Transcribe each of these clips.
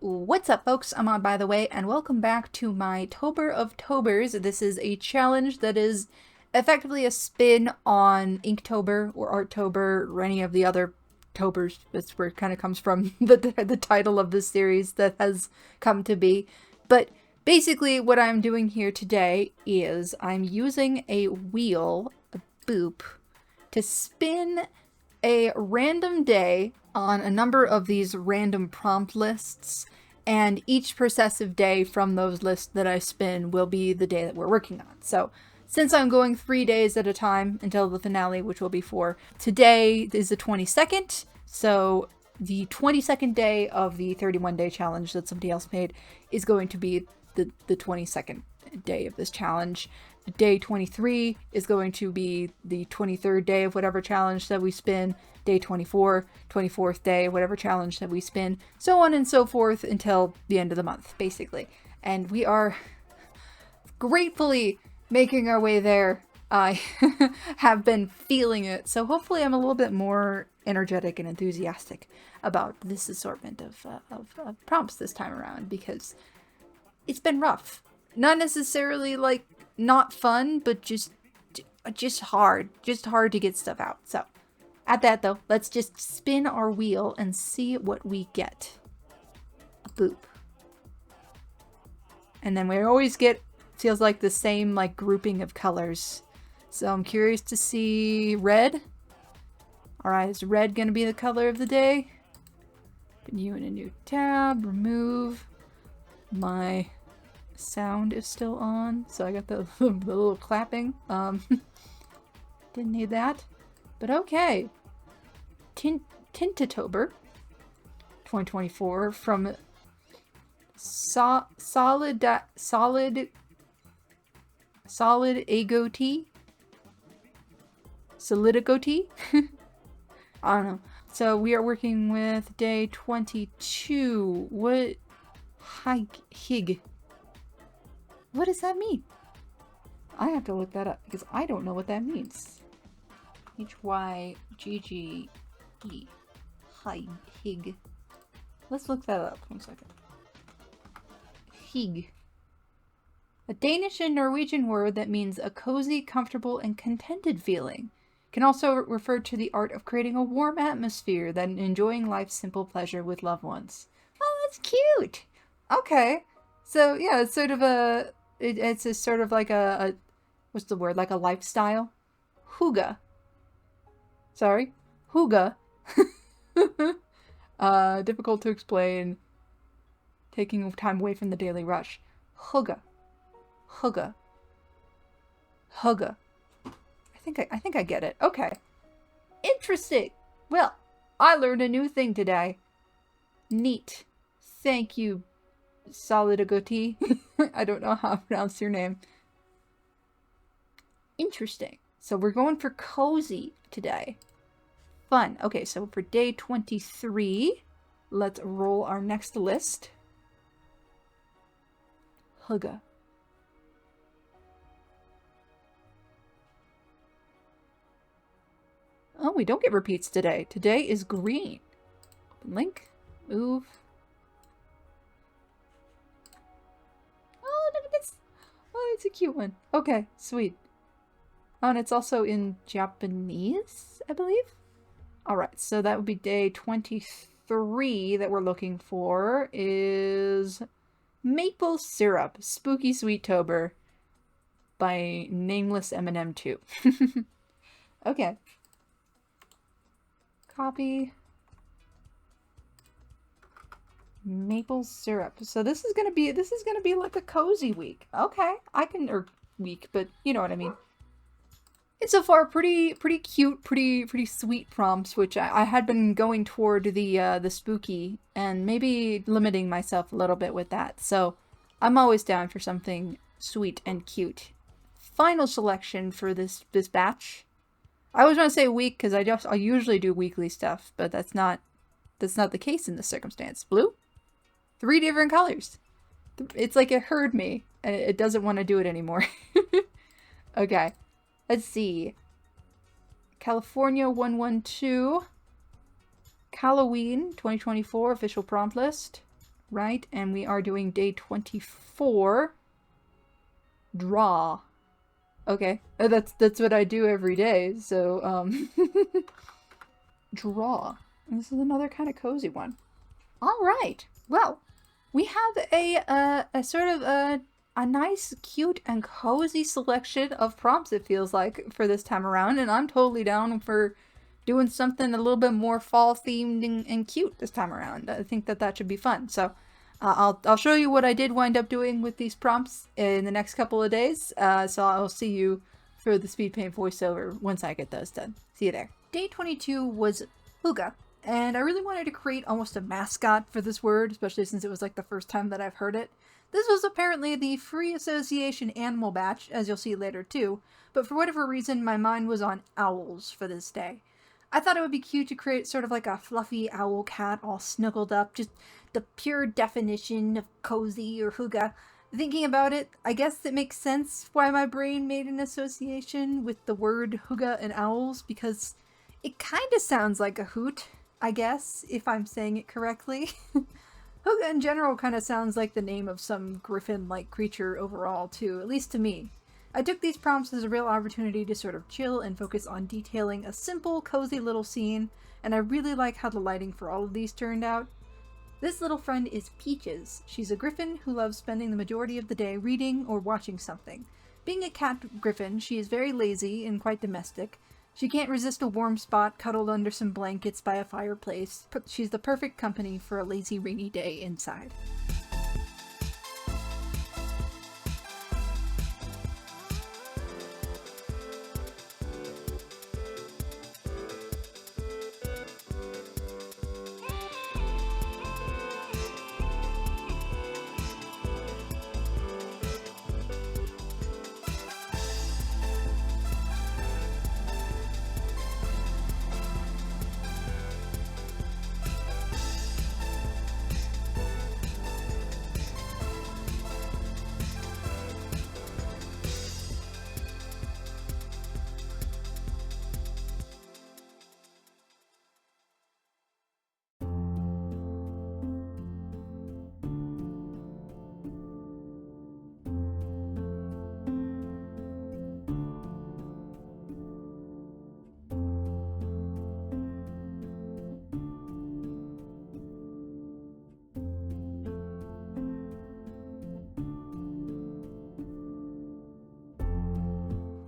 What's up, folks? I'm on, by the way, and welcome back to my Tober of Tobers. This is a challenge that is effectively a spin on Inktober or Arttober or any of the other Tobers. That's where it kind of comes from, the title of this series that has come to be. But basically what I'm doing here today is I'm using a wheel, a boop, to spin a random day on a number of these random prompt lists, and each processive day from those lists that I spin will be the day that we're working on. So since I'm going 3 days at a time until the finale, which will be 4, today is the 22nd, so the 22nd day of the 31-day challenge that somebody else made is going to be the 22nd day of this challenge. Day 23 is going to be the 23rd day of whatever challenge that we spin. Day 24, 24th day, whatever challenge that we spin, so on and so forth until the end of the month, basically. And we are gratefully making our way there. I have been feeling it, so hopefully I'm a little bit more energetic and enthusiastic about this assortment of prompts this time around, because it's been rough. Not necessarily like not fun, but just hard to get stuff out. So at that though, let's just spin our wheel and see what we get. A boop. And then we always get, feels like the same like grouping of colors. So I'm curious to see red. Alright, is red gonna be the color of the day? Put you in a new tab, remove. My sound is still on, so I got the little clapping. Didn't need that. But okay. Tintatober 2024 from Solid Ego Tea? Solidigo Tea? I don't know. So we are working with day 22. What? Hig. What does that mean? I have to look that up because I don't know what that means. Hygge. Hig. Let's look that up. 1 second. Hig. A Danish and Norwegian word that means a cozy, comfortable, and contented feeling. Can also refer to the art of creating a warm atmosphere and enjoying life's simple pleasure with loved ones. Oh, that's cute! Okay. So, yeah, it's sort of a... It's a sort of like a... What's the word? Like a lifestyle? Hygge. Sorry. Hygge. Difficult to explain. Taking time away from the daily rush. Hygge. Hygge. Hygge. I think I get it. Okay. Interesting. Well, I learned a new thing today. Neat. Thank you, Solidigo. I don't know how to pronounce your name. Interesting. So we're going for cozy today. Fun. Okay, so for day 23, let's roll our next list. Hygge. Oh, we don't get repeats today. Today is green. Open link. Move. Oh, look at this. Oh, it's a cute one. Okay, sweet. Oh, and it's also in Japanese, I believe. Alright, so that would be day 23 that we're looking for is Maple Syrup, Spooky Sweet Tober by Nameless M&M 2. Okay. Copy. Maple syrup. So this is gonna be like a cozy week. Okay, or week, but you know what I mean. It's so far pretty cute, pretty sweet prompts, which I had been going toward the spooky and maybe limiting myself a little bit with that. So I'm always down for something sweet and cute. Final selection for this batch. I always want to say week because I usually do weekly stuff, but that's not the case in this circumstance. Blue, 3 different colors. It's like it heard me and it doesn't want to do it anymore. Okay. Let's see. California 112. Halloween 2024 official prompt list. right? And we are doing day 24. Draw. Okay, that's what I do every day, so, draw. This is another kind of cozy one. Alright, well, we have a sort of a nice, cute, and cozy selection of prompts, it feels like, for this time around, and I'm totally down for doing something a little bit more fall-themed and cute this time around. I think that should be fun, so I'll show you what I did wind up doing with these prompts in the next couple of days, so I'll see you for the speed paint voiceover once I get those done. See you there. Day 22 was Huga, and I really wanted to create almost a mascot for this word, especially since it was like the first time that I've heard it. This was apparently the Free Association animal batch, as you'll see later too, but for whatever reason my mind was on owls for this day. I thought it would be cute to create sort of like a fluffy owl cat all snuggled up, just the pure definition of cozy or Huga. Thinking about it, I guess it makes sense why my brain made an association with the word Huga and owls, because it kind of sounds like a hoot, I guess, if I'm saying it correctly. Huga in general kind of sounds like the name of some griffin-like creature overall, too, at least to me. I took these prompts as a real opportunity to sort of chill and focus on detailing a simple, cozy little scene, and I really like how the lighting for all of these turned out. This little friend is Peaches. She's a griffin who loves spending the majority of the day reading or watching something. Being a cat griffin, she is very lazy and quite domestic. She can't resist a warm spot cuddled under some blankets by a fireplace, but she's the perfect company for a lazy rainy day inside.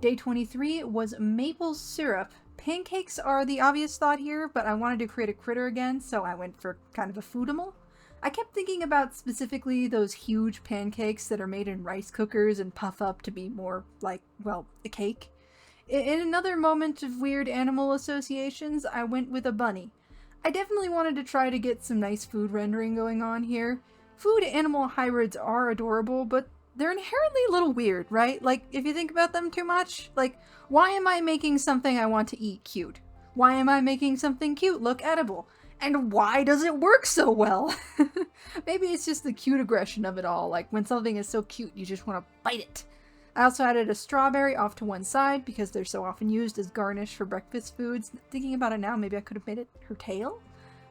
Day 23 was maple syrup. Pancakes are the obvious thought here, but I wanted to create a critter again, so I went for kind of a foodimal. I kept thinking about specifically those huge pancakes that are made in rice cookers and puff up to be more like, well, a cake. In another moment of weird animal associations, I went with a bunny. I definitely wanted to try to get some nice food rendering going on here. Food-animal hybrids are adorable, but they're inherently a little weird, right? Like, if you think about them too much, like, why am I making something I want to eat cute? Why am I making something cute look edible? And why does it work so well? Maybe it's just the cute aggression of it all, like when something is so cute you just want to bite it. I also added a strawberry off to one side because they're so often used as garnish for breakfast foods. Thinking about it now, maybe I could have made it her tail?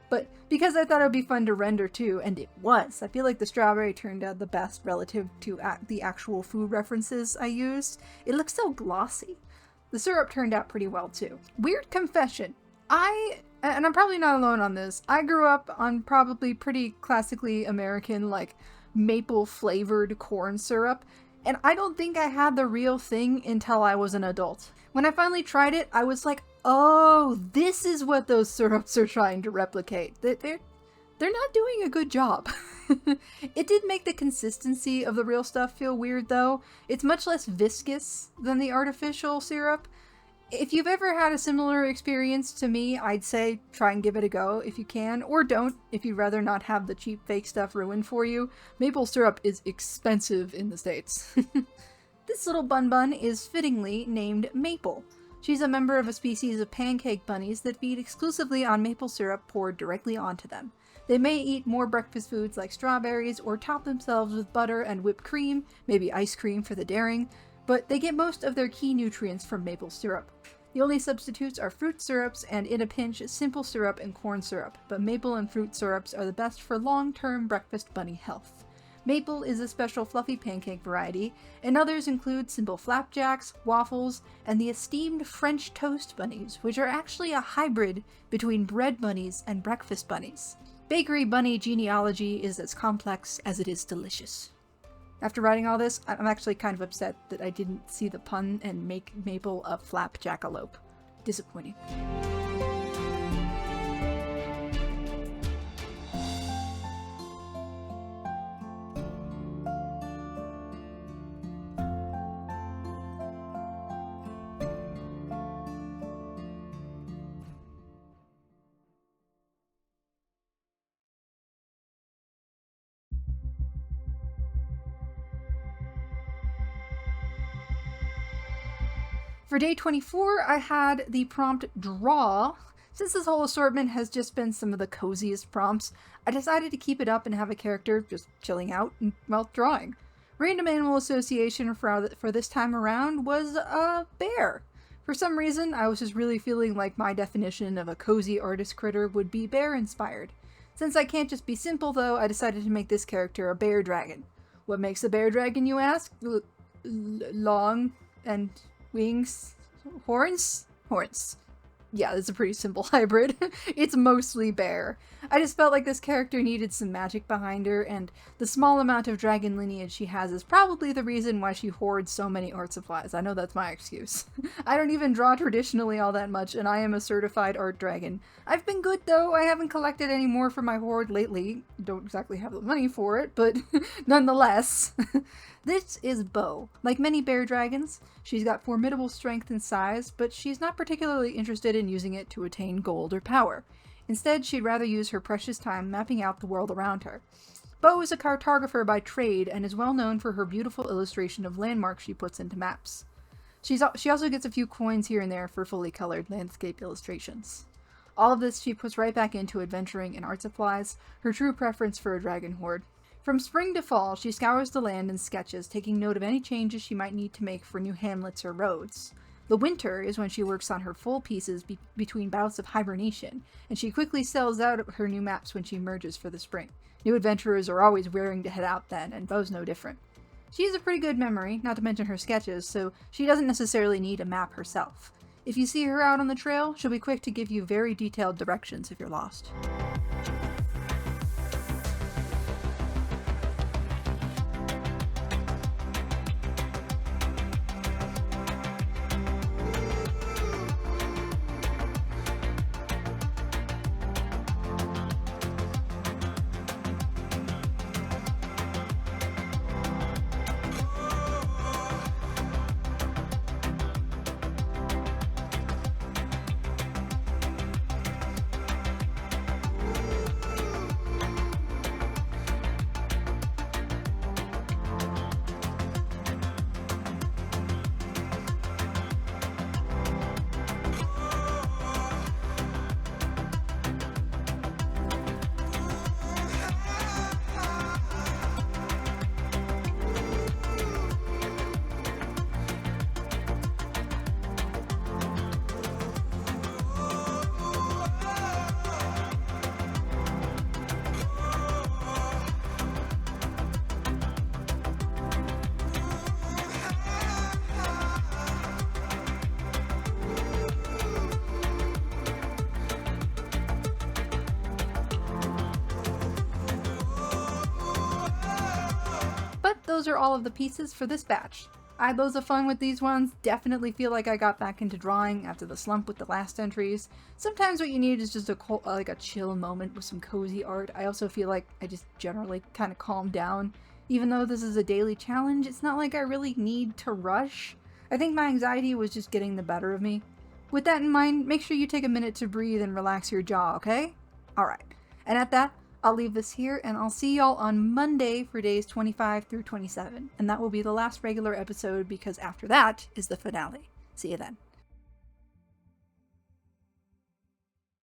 But because I thought it would be fun to render too, and it was, I feel like the strawberry turned out the best relative to the actual food references I used. It looks so glossy. The syrup turned out pretty well too. Weird confession. And I'm probably not alone on this, I grew up on probably pretty classically American, like, maple flavored corn syrup, and I don't think I had the real thing until I was an adult. When I finally tried it, I was like, oh, this is what those syrups are trying to replicate. They're not doing a good job. It did make the consistency of the real stuff feel weird though. It's much less viscous than the artificial syrup. If you've ever had a similar experience to me, I'd say try and give it a go if you can, or don't if you'd rather not have the cheap fake stuff ruined for you. Maple syrup is expensive in the States. This little bun is fittingly named Maple. She's a member of a species of pancake bunnies that feed exclusively on maple syrup poured directly onto them. They may eat more breakfast foods like strawberries or top themselves with butter and whipped cream, maybe ice cream for the daring, but they get most of their key nutrients from maple syrup. The only substitutes are fruit syrups and, in a pinch, simple syrup and corn syrup, but maple and fruit syrups are the best for long-term breakfast bunny health. Maple is a special fluffy pancake variety, and others include simple flapjacks, waffles, and the esteemed French toast bunnies, which are actually a hybrid between bread bunnies and breakfast bunnies. Bakery bunny genealogy is as complex as it is delicious. After writing all this, I'm actually kind of upset that I didn't see the pun and make Maple a flapjackalope. Disappointing. For day 24, I had the prompt draw. Since this whole assortment has just been some of the coziest prompts, I decided to keep it up and have a character just chilling out and, well, drawing. Random animal association for this time around was a bear. For some reason, I was just really feeling like my definition of a cozy artist critter would be bear-inspired. Since I can't just be simple, though, I decided to make this character a bear dragon. What makes a bear dragon, you ask? Long and wings, horns? Horns. Yeah, it's a pretty simple hybrid. It's mostly bear. I just felt like this character needed some magic behind her, and the small amount of dragon lineage she has is probably the reason why she hoards so many art supplies. I know that's my excuse. I don't even draw traditionally all that much, and I am a certified art dragon. I've been good, though. I haven't collected any more for my hoard lately. Don't exactly have the money for it, but nonetheless. This is Bo. Like many bear dragons, she's got formidable strength and size, but she's not particularly interested in using it to attain gold or power. Instead, she'd rather use her precious time mapping out the world around her. Bo is a cartographer by trade and is well known for her beautiful illustration of landmarks she puts into maps. She also gets a few coins here and there for fully colored landscape illustrations. All of this she puts right back into adventuring and art supplies, her true preference for a dragon hoard. From spring to fall, she scours the land and sketches, taking note of any changes she might need to make for new hamlets or roads. The winter is when she works on her full pieces between bouts of hibernation, and she quickly sells out her new maps when she merges for the spring. New adventurers are always raring to head out then, and Bo's no different. She has a pretty good memory, not to mention her sketches, so she doesn't necessarily need a map herself. If you see her out on the trail, she'll be quick to give you very detailed directions if you're lost. Those are all of the pieces for this batch. I had loads of fun with these ones, definitely feel like I got back into drawing after the slump with the last entries. Sometimes what you need is just a chill moment with some cozy art. I also feel like I just generally kind of calm down. Even though this is a daily challenge, it's not like I really need to rush. I think my anxiety was just getting the better of me. With that in mind, make sure you take a minute to breathe and relax your jaw, okay? Alright, and at that, I'll leave this here, and I'll see y'all on Monday for days 25 through 27. And that will be the last regular episode, because after that is the finale. See you then.